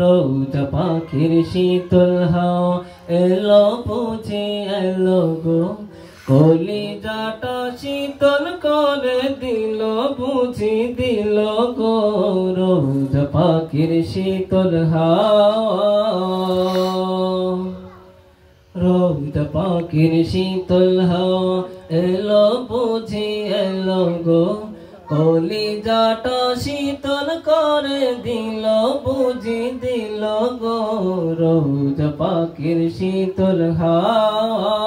রোজা পাখির শীতল হাওয়া এলো বুঝি এলো গো কলিজাটা শীতল করে দিল বুঝি দিল গো রোজা পাখির শীতল হাওয়া রোজা পাখির শীতল হাওয়া এলো বুঝি এলো গো কলিজাটা শীতল করে দিল বুঝি দিল গো রোজা পাখির শীতল হাওয়া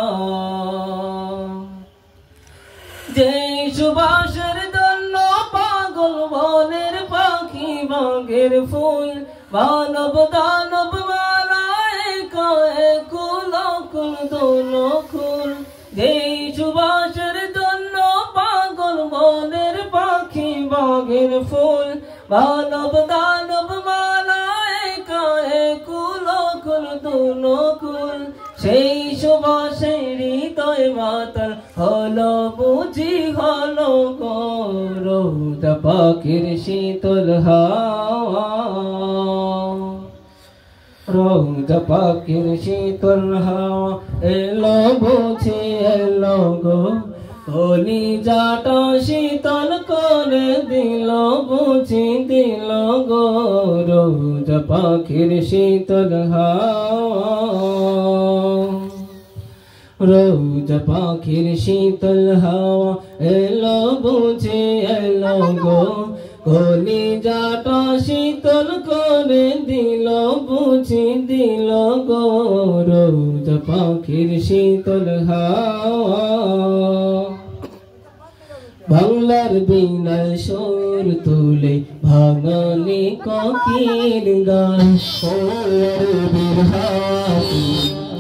যে সুবাসের জন্য পাগল বনের পাখি বাগের ফুল মানব দানব মালায় কয়ে কুল কুল দোনো কুল যে সুবাসের জন্য পাগল বনের পাখি বাগের ফুল মানব দানব মালায় কয়ে কুল কুল দোনো কুল সেই সুবাসে হৃদয় মাতাল হলো বুঝি হলো গো রোজা পাখির শীতল হাওয়া রোজা পাখির শীতল হাওয়া এলো বুঝি এলো গো কলিজাটা শীতল করে দিল বুঝি দিল গো রোজা পাখির শীতল হাওয়া রোজা পাখির শীতল হাওয়া এলো বুঝি এলো গো কলিজাটা শীতল করে দিল বুঝি দিল গো রোজা পাখির শীতল হাওয়া বাংলার বীণায় সুর তুলে ভাঙালি কোকিল গান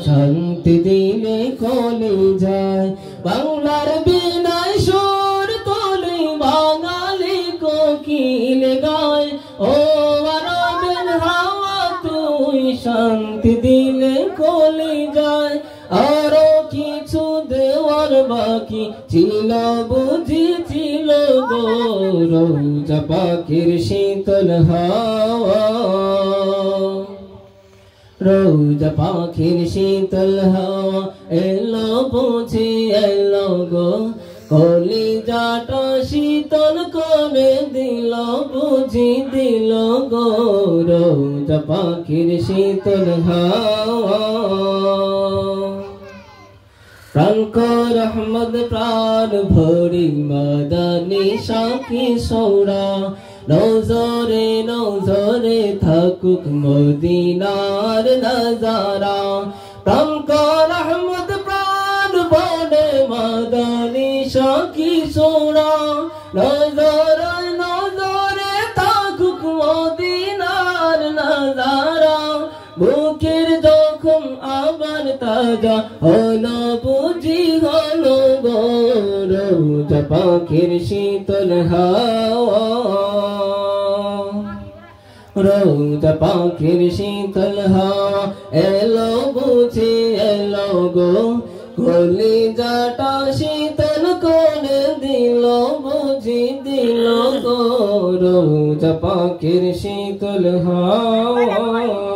শান্তি দিলে কলে যায় বাংলার বীণায় সুর তুলে ভাঙালি কোকিল গায় ও আরবের হাওয়া তুই শান্তি দিলে কলে যায় আরো কিছু দেওয়ার বাকি ছিল বুঝি ছিল গো রোজা পাখির শীতল হাওয়া রোজা পাখির শীতল হাওয়া এলো বুঝি এলো গো কলিজাটা শীতল করে দিল বুঝি দিল গো রোজা পাখির শীতল হাওয়া প্রাণ কর আহমদ প্রাণ ভরি মাদানি সাকি সৌরা নজরে নজরে থাকুক মদিনার নজারা প্রাণ কর আহমদ প্রাণ ভরে মাদানি সাকি সৌরা নজরে নজরে থাকুক মদিনার নজারা বুকের জখম আবার তাজা হলো বুঝি হলো গো রোজা পাখির শীতল হাওয়া রোজা পাখির শীতল হাওয়া এলো বুঝি এলো গো কলিজাটা শীতল করে দিল বুঝি দিল গো রোজা পাখির শীতল হাওয়া